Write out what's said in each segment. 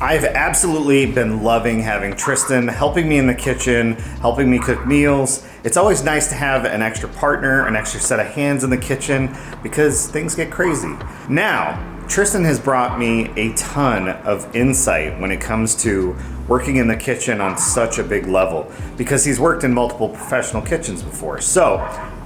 I've absolutely been loving having Tristan helping me in the kitchen, helping me cook meals. It's always nice to have an extra partner, an extra set of hands in the kitchen because things get crazy. Now, Tristan has brought me a ton of insight when it comes to working in the kitchen on such a big level because he's worked in multiple professional kitchens before. So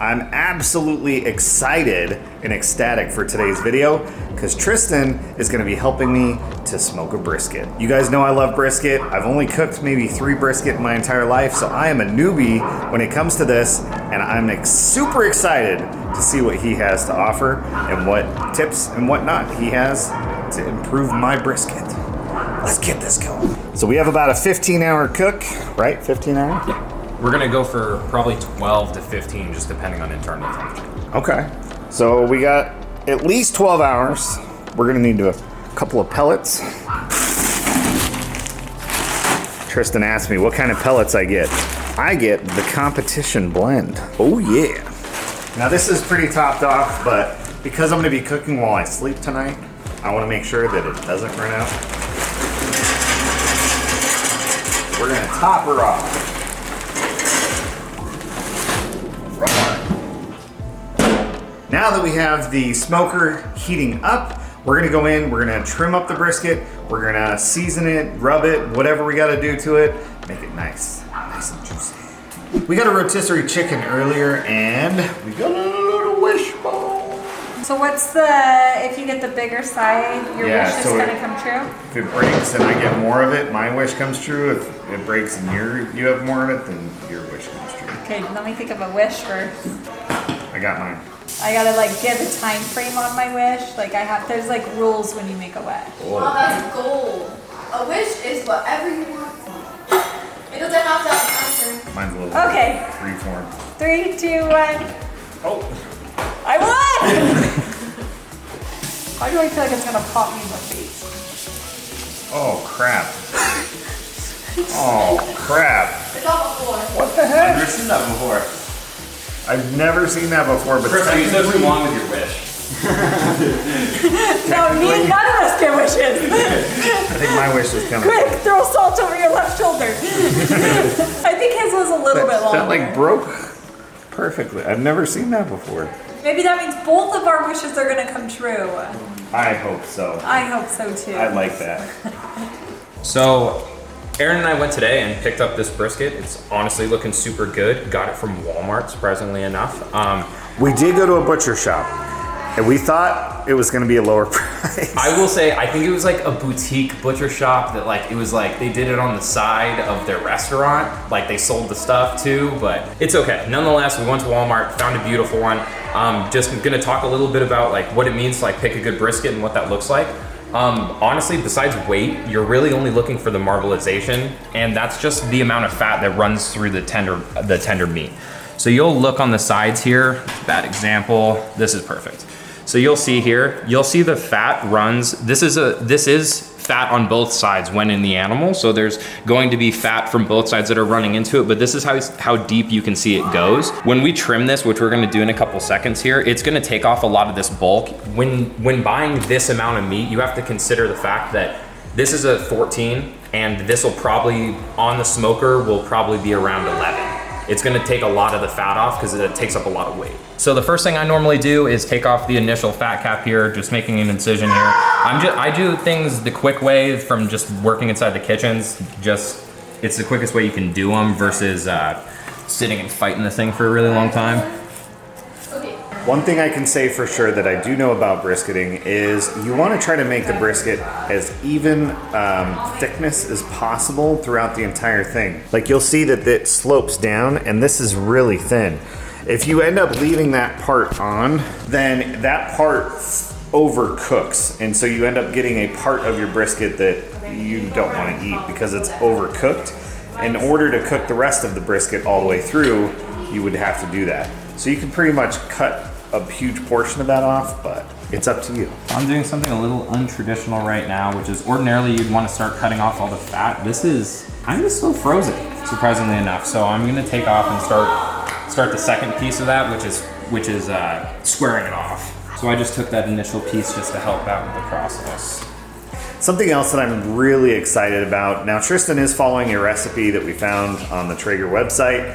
I'm absolutely excited and ecstatic for today's video because Tristan is gonna be helping me to smoke a brisket. You guys know I love brisket. I've only cooked maybe 3 brisket in my entire life, so I am a newbie when it comes to this, and I'm super excited to see what he has to offer and what tips and whatnot he has to improve my brisket. Let's get this going. So we have about a 15-hour cook, right? 15 hours? Yeah. We're gonna go for probably 12 to 15, just depending on internal temperature. Okay. So we got at least 12 hours. We're gonna need a couple of pellets. Tristan asked me what kind of pellets I get. I get the competition blend. Oh yeah. Now this is pretty topped off, but because I'm gonna be cooking while I sleep tonight, I wanna make sure that it doesn't run out. We're gonna top her off. Now that we have the smoker heating up, we're gonna go in, we're gonna trim up the brisket, we're gonna season it, rub it, whatever we gotta do to it, make it nice and juicy. We got a rotisserie chicken earlier and we got a little wishbone. So what's the, if you get the bigger side, your wish is gonna come true? If it breaks and I get more of it, my wish comes true. If it breaks and you have more of it, then your wish comes true. Okay, let me think of a wish first. I got mine. I gotta like give a time frame on my wish. Like there's like rules when you make a wish. Oh, that's a goal. A wish is whatever you want. It doesn't have to have an answer. Mine's a little freeform. 3, 2, 1. Oh. I won! Why do I feel like it's gonna pop me in the face? Oh crap. Oh crap. It's all before. What the heck? I've never seen that before. I've never seen that before, but Tristan, you said something wrong with your wish. No, none of us get wishes. I think my wish is coming. Quick, throw salt over your left shoulder. I think his was a little bit longer. That like broke perfectly. I've never seen that before. Maybe that means both of our wishes are gonna come true. I hope so. I hope so too. I like that. So, Aaron and I went today and picked up this brisket. It's honestly looking super good. Got it from Walmart, surprisingly enough. We did go to a butcher shop, and we thought it was going to be a lower price. I will say, I think it was like a boutique butcher shop that like, it was like, they did it on the side of their restaurant. Like they sold the stuff too, but it's okay. Nonetheless, we went to Walmart, found a beautiful one. Just gonna talk a little bit about like what it means to like pick a good brisket and what that looks like. Honestly, besides weight, you're really only looking for the marbleization, and that's just the amount of fat that runs through the tender meat. So you'll look on the sides here, bad example, this is perfect. So you'll see here, you'll see the fat runs, this is fat on both sides when in the animal, so there's going to be fat from both sides that are running into it, but this is how deep you can see it goes. When we trim this, which we're gonna do in a couple seconds here, it's gonna take off a lot of this bulk. When buying this amount of meat, you have to consider the fact that this is a 14, and this will probably, on the smoker, will probably be around 11. It's gonna take a lot of the fat off because it takes up a lot of weight. So the first thing I normally do is take off the initial fat cap here, just making an incision here. I do things the quick way from just working inside the kitchens. It's the quickest way you can do them versus sitting and fighting this thing for a really long time. One thing I can say for sure that I do know about brisketing is you want to try to make the brisket as even thickness as possible throughout the entire thing. Like you'll see that it slopes down and this is really thin. If you end up leaving that part on, then that part overcooks. And so you end up getting a part of your brisket that you don't want to eat because it's overcooked. In order to cook the rest of the brisket all the way through, you would have to do that. So you can pretty much cut a huge portion of that off, but it's up to you. I'm doing something a little untraditional right now, which is ordinarily you'd want to start cutting off all the fat. This is kind of still frozen, surprisingly enough. So I'm gonna take off and start the second piece of that, which is squaring it off. So I just took that initial piece just to help out with the process. Something else that I'm really excited about. Now, Tristan is following a recipe that we found on the Traeger website.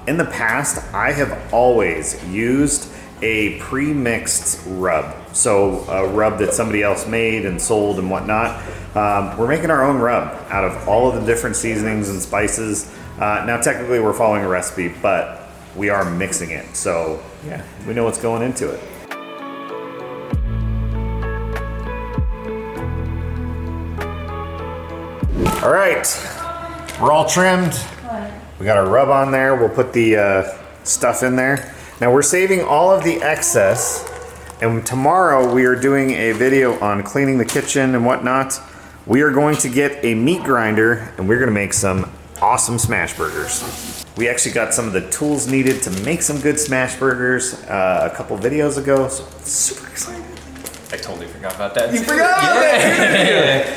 In the past, I have always used a pre-mixed rub. So a rub that somebody else made and sold and whatnot. We're making our own rub out of all of the different seasonings and spices. Now, technically we're following a recipe, but we are mixing it. So yeah, we know what's going into it. All right, we're all trimmed. We got our rub on there. We'll put the stuff in there. Now we're saving all of the excess, and tomorrow we are doing a video on cleaning the kitchen and whatnot. We are going to get a meat grinder and we're gonna make some awesome smash burgers. We actually got some of the tools needed to make some good smash burgers a couple videos ago, so super excited. I totally forgot about that. You forgot about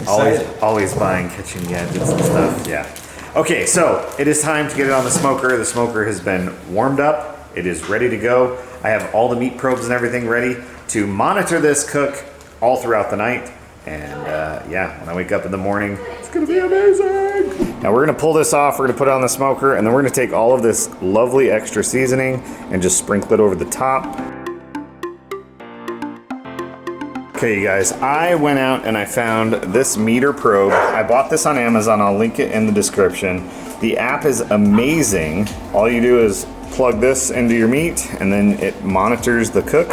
that? Always buying kitchen gadgets and stuff, yeah. Okay, so it is time to get it on the smoker. The smoker has been warmed up. It is ready to go. I have all the meat probes and everything ready to monitor this cook all throughout the night. And yeah, when I wake up in the morning, it's gonna be amazing. Now we're gonna pull this off, we're gonna put it on the smoker, and then we're gonna take all of this lovely extra seasoning and just sprinkle it over the top. Okay, you guys, I went out and I found this meter probe. I bought this on Amazon, I'll link it in the description. The app is amazing. All you do is plug this into your meat and then it monitors the cook.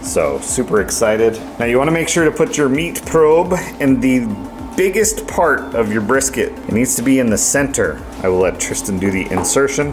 So super excited. Now you wanna make sure to put your meat probe in the biggest part of your brisket. It needs to be in the center. I will let Tristan do the insertion.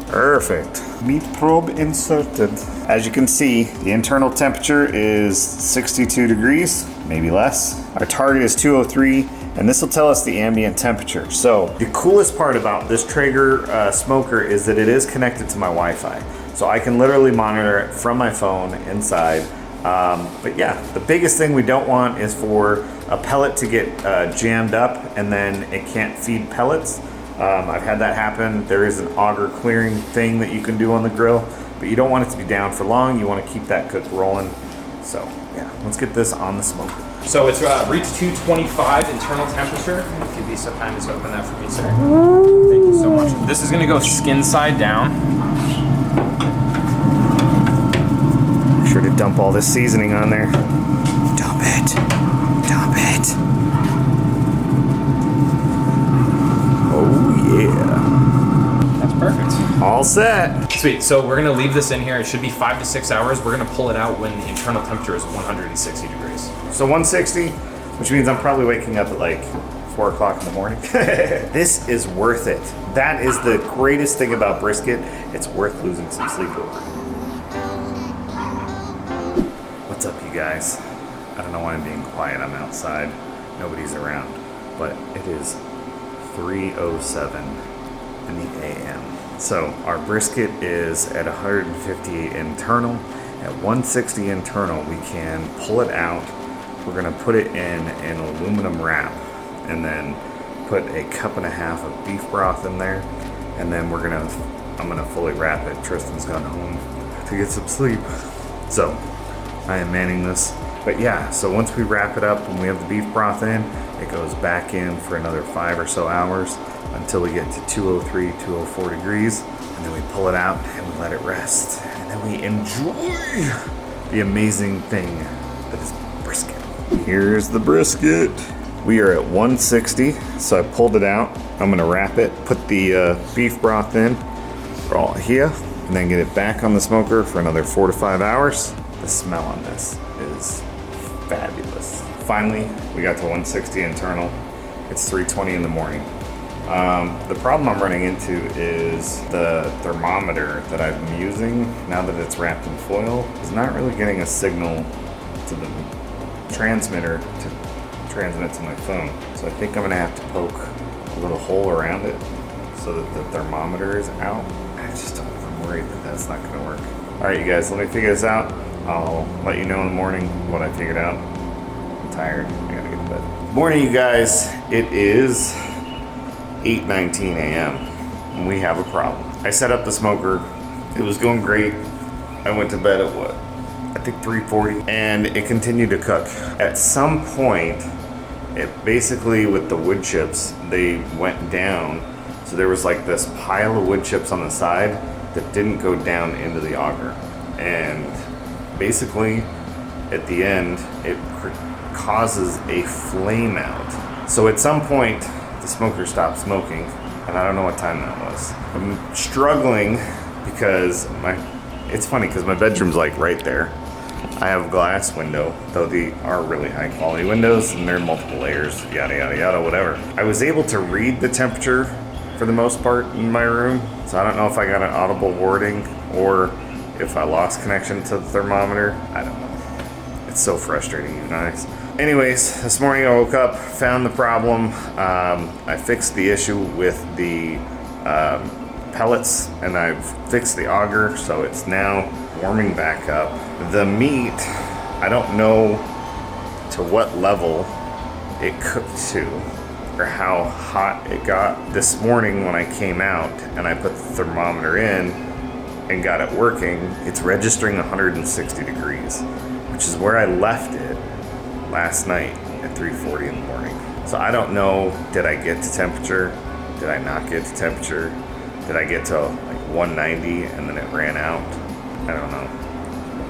Perfect. Meat probe inserted. As you can see, the internal temperature is 62 degrees, maybe less. Our target is 203, and this will tell us the ambient temperature. So the coolest part about this Traeger smoker is that it is connected to my Wi-Fi. So I can literally monitor it from my phone inside. But yeah, the biggest thing we don't want is for a pellet to get jammed up and then it can't feed pellets. I've had that happen. There is an auger clearing thing that you can do on the grill, but you don't want it to be down for long. You want to keep that cook rolling. So yeah, let's get this on the smoker. So it's reached 225 internal temperature. Give me some time to open that for me, sir. Thank you so much. This is gonna go skin side down. Make sure to dump all this seasoning on there. Dump it. Dump it. Oh yeah. That's perfect. All set. Sweet, so we're gonna leave this in here. It should be 5 to 6 hours. We're gonna pull it out when the internal temperature is 160 degrees. So 160, which means I'm probably waking up at like 4 o'clock in the morning. This is worth it. That is the greatest thing about brisket. It's worth losing some sleep over. What's up, you guys? I don't know why I'm being quiet. I'm outside. Nobody's around. But it is 3:07 in the AM. So our brisket is at 158 internal. At 160 internal, we can pull it out. We're gonna put it in an aluminum wrap and then put a 1.5 cups of beef broth in there. And then I'm gonna fully wrap it. Tristan's gone home to get some sleep. So I am manning this. But yeah, so once we wrap it up and we have the beef broth in, it goes back in for another 5 or so hours until we get to 203, 204 degrees. And then we pull it out and we let it rest. And then we enjoy the amazing thing that is brisket. Here's the brisket. We are at 160, so I pulled it out. I'm gonna wrap it, put the beef broth in, roll it here, and then get it back on the smoker for another 4 to 5 hours. The smell on this is fabulous. Finally, we got to 160 internal. It's 3:20 in the morning. The problem I'm running into is the thermometer that I've been using, now that it's wrapped in foil, is not really getting a signal to the transmitter to transmit to my phone. So I think I'm gonna have to poke a little hole around it so that the thermometer is out. I'm worried that that's not gonna work. All right, you guys, let me figure this out. I'll let you know in the morning what I figured out. I'm tired, I gotta get to bed. Morning, you guys. It is 8:19 a.m. and we have a problem. I set up the smoker. It was going great. I went to bed at what? I think 340, and it continued to cook. At some point, it basically, with the wood chips, they went down. So there was like this pile of wood chips on the side that didn't go down into the auger. And basically, at the end, it causes a flame out. So at some point, the smoker stopped smoking, and I don't know what time that was. I'm struggling because it's funny because my bedroom's like right there. I have a glass window, though they are really high quality windows and they're multiple layers, yada, yada, yada, whatever. I was able to read the temperature for the most part in my room, so I don't know if I got an audible warding or if I lost connection to the thermometer. I don't know. It's so frustrating, you guys. Anyways, this morning I woke up, found the problem. I fixed the issue with the pellets, and I've fixed the auger, so it's now warming back up. The meat, I don't know to what level it cooked to or how hot it got. This morning when I came out and I put the thermometer in and got it working, it's registering 160 degrees, which is where I left it last night at 3:40 in the morning. So I don't know, did I get to temperature? Did I not get to temperature? Did I get to like 190 and then it ran out? I don't know.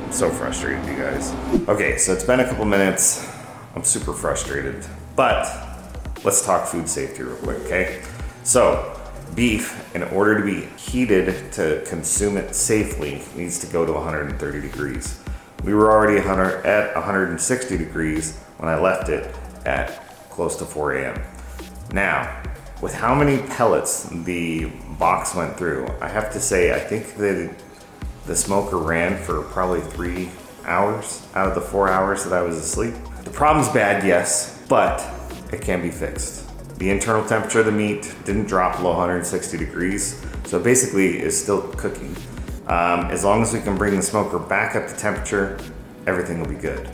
I'm so frustrated, you guys. Okay, so it's been a couple minutes. I'm super frustrated, but let's talk food safety real quick, okay? So beef, in order to be heated to consume it safely, needs to go to 130 degrees. We were already at 160 degrees when I left it at close to 4 a.m. Now, with how many pellets the box went through, I have to say, I think that the smoker ran for probably 3 hours out of the 4 hours that I was asleep. The problem's bad, yes, but it can be fixed. The internal temperature of the meat didn't drop below 160 degrees, so it basically is still cooking. As long as we can bring the smoker back up to temperature, everything will be good.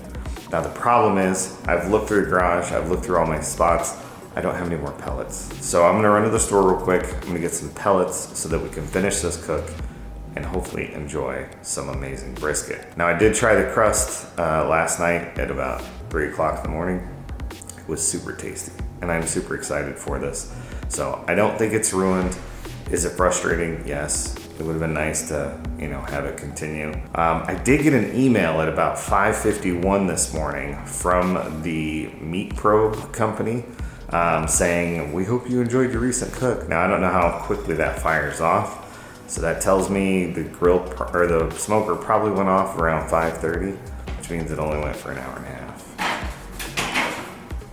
Now the problem is, I've looked through the garage, I've looked through all my spots, I don't have any more pellets. So I'm gonna run to the store real quick, I'm gonna get some pellets so that we can finish this cook and hopefully enjoy some amazing brisket. Now I did try the crust last night at about 3 o'clock in the morning. It was super tasty and I'm super excited for this. So I don't think it's ruined. Is it frustrating? Yes. It would have been nice to, have it continue. I did get an email at about 5:51 this morning from the Meat Probe company saying, we hope you enjoyed your recent cook. Now I don't know how quickly that fires off. So that tells me the the smoker probably went off around 5:30, which means it only went for an hour and a half.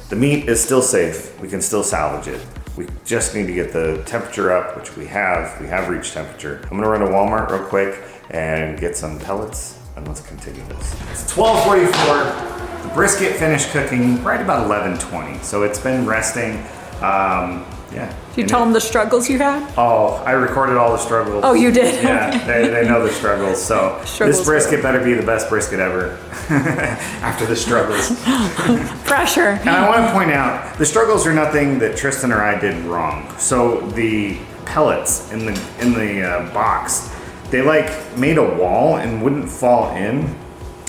The meat is still safe. We can still salvage it. We just need to get the temperature up, which we have. We have reached temperature. I'm gonna run to Walmart real quick and get some pellets, and let's continue this. It's 12:44. The brisket finished cooking right about 11:20, so it's been resting. Yeah. Did you tell them the struggles you had? Oh, I recorded all the struggles. Oh, you did? Yeah, they know the struggles. So Struggles this brisket better be the best brisket ever after the struggles. Pressure. And I want to point out, the struggles are nothing that Tristan or I did wrong. So the pellets in the box, they made a wall and wouldn't fall in.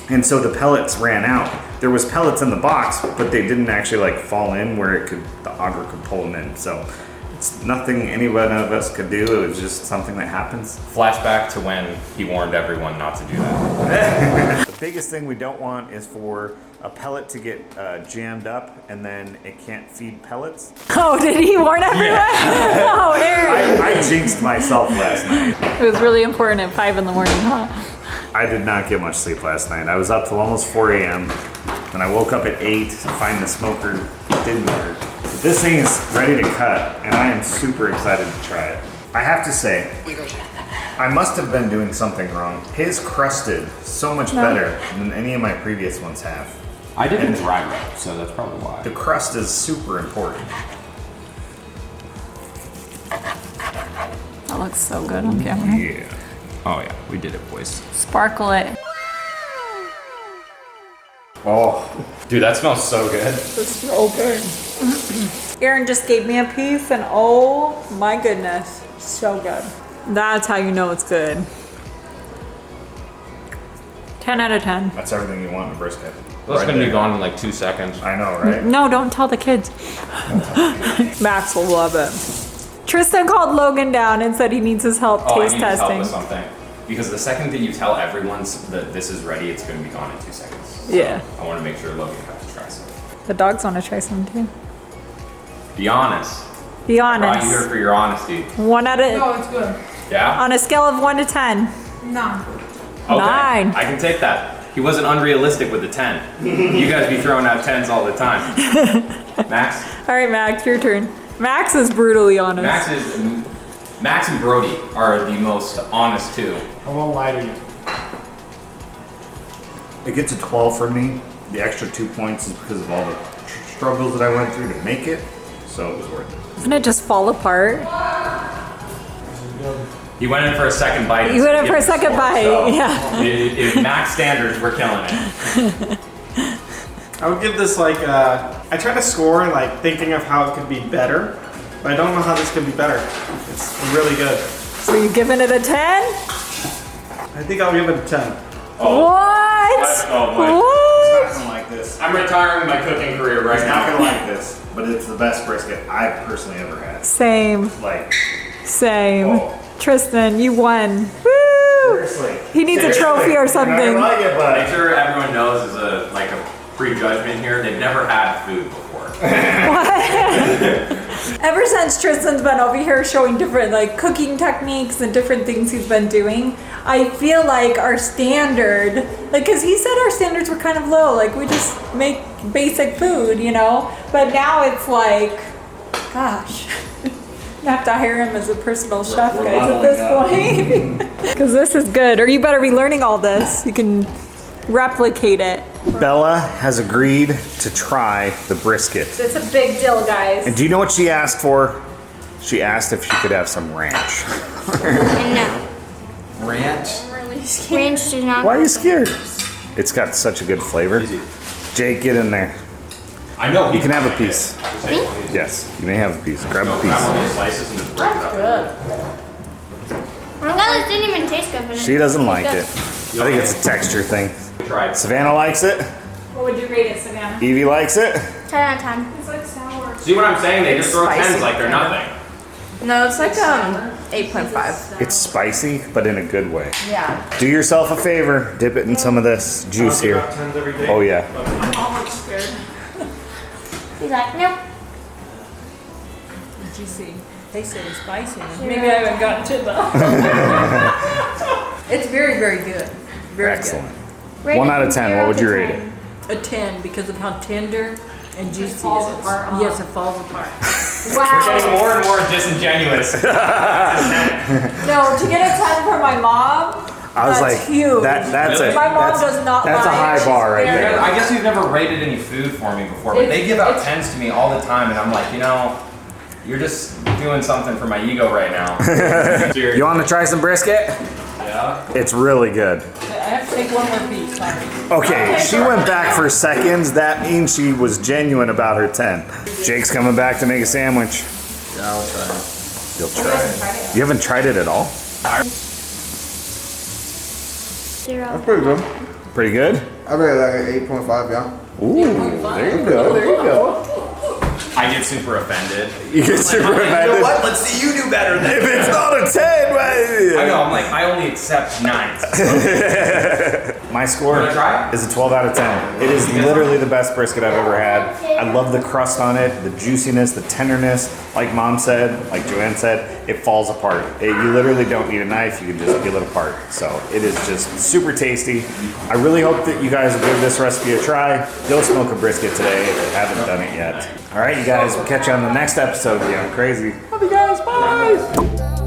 And so the pellets ran out. There was pellets in the box, but they didn't actually fall in where the auger could pull them in. So it's nothing any one of us could do. It was just something that happens. Flashback to when he warned everyone not to do that. The biggest thing we don't want is for a pellet to get jammed up and then it can't feed pellets. Oh, did he warn everyone? Yeah. Oh, Aaron. I jinxed myself last night. It was really important at 5 in the morning, huh? I did not get much sleep last night. I was up till almost 4 a.m. and I woke up at 8 to find the smoker didn't work. But this thing is ready to cut and I am super excited to try it. I have to say, I must have been doing something wrong. His crusted so much better than any of my previous ones have. I didn't dry rub, so that's probably why. The crust is super important. That looks so good on camera. Yeah. Oh yeah, we did it, boys. Sparkle it. Oh, Dude, that smells so good. It's so good. Aaron just gave me a piece and oh my goodness, so good. That's how you know it's good. 10 out of 10. That's everything you want in a brisket. That's Right gonna be there. gone in like 2 seconds. I know, right? No, don't tell the kids. Max will love it. Tristan called Logan down and said he needs his help Oh, I taste need his help testing. with something. Because the second that you tell everyone that this is ready, it's gonna be gone in 2 seconds. So Yeah. I wanna make sure Logan has to try some. The dogs want to try some too. Be honest. Be Brought you honest. here for your honesty. 1 out of, No, it's good. Yeah? on a scale of 1 to 10. No. Okay. 9. I can take that. He wasn't unrealistic with the 10. You guys be throwing out 10s all the time. Max? All right, Max, your turn. Max is brutally honest. Max and Brody are the most honest too. I won't lie to you. It gets a 12 for me. The extra 2 points is because of all the struggles that I went through to make it. So it was worth it. Doesn't it just fall apart? He went in for a second bite. You went in for a second bite, yeah. If Max standards, we're killing it. I would give this like, I try to score like thinking of how it could be better, but I don't know how this could be better. It's really good. So you giving it a 10? I think I'll give it a 10. What? Oh my. He's What? not gonna like this. I'm retiring my cooking career right He's not now. gonna like this, but it's the best brisket I've personally ever had. Same, Like, same. Oh. Tristan, you won. Woo! seriously. He needs a trophy or I something. like it, Make but sure everyone knows as a prejudgment here, they've never had food before. Ever since Tristan's been over here showing different like cooking techniques and different things he's been doing, I feel like our standard, like, cause he said our standards were kind of low, like we just make basic food, you know? But now it's like, gosh, I have to hire him as a personal chef, we're guys, at leveling this point. Cause this is good, or you better be learning all this. You can replicate it. Bella has agreed to try the brisket. It's a big deal, guys. And do you know what she asked for? She asked if she could have some ranch. No. Ranch? Ranch does not. Why are you scared? It's got such a good flavor. Jake, get in there. I know. You can have a piece. Yes, you may have a piece. Grab a Grab one of piece. those slices and just break it up. That didn't even taste good. But She doesn't like it. I think it's a texture thing. Try it. Savannah likes it. What would you rate it, Savannah? Evie likes it. 10 out of 10. It's like sour. See what I'm saying? They just throw Spicy. 10s like they're nothing. No, it's like 8.5. It's spicy, but in a good way. Yeah. Do yourself a favor. Dip it in some of this juice here. Oh yeah. I'm almost scared. He's like, nope. Juicy. They say it's spicy. Maybe I haven't gotten to that. It's very, very good. Very Excellent. Rate 1 it out of from 10. 0 What would to you rate 10. it? A 10 because of how tender and juicy it falls is. apart, huh? Yes, it falls apart. We're getting more and more disingenuous. No, to get a 10 from my mom, I was that's like, huge. that's Really? a My mom that's, does not that's a lie. high She's bar right very- there. I guess you've never rated any food for me before, but they give out It's- 10s to me all the time, and I'm like, you know, you're just doing something for my ego right now. You want to try some brisket? Yeah. It's really good. I have to take one more piece, sorry. Okay, she went back for seconds. That means she was genuine about her 10. Jake's coming back to make a sandwich. Yeah, I'll try. You'll try it. You haven't tried it at all? 0. Pretty good. Pretty good? I rate it like an 8.5, yeah. Ooh, there you go. There you go. I get super offended. You get super offended. Let's see you do better than If it's not a 10, I know, I'm like, I only accept 9s. my score Wanna try it? is a 12 out of 10. It is literally the best brisket I've ever had. I love the crust on it, the juiciness, the tenderness. Like Mom said, like Joanne said, it falls apart. You literally don't need a knife, you can just peel it apart. So it is just super tasty. I really hope that you guys will give this recipe a try. Go smoke a brisket today if you haven't done it yet. All right, you guys, we'll catch you on the next episode of Young Crazy. Love you guys, bye!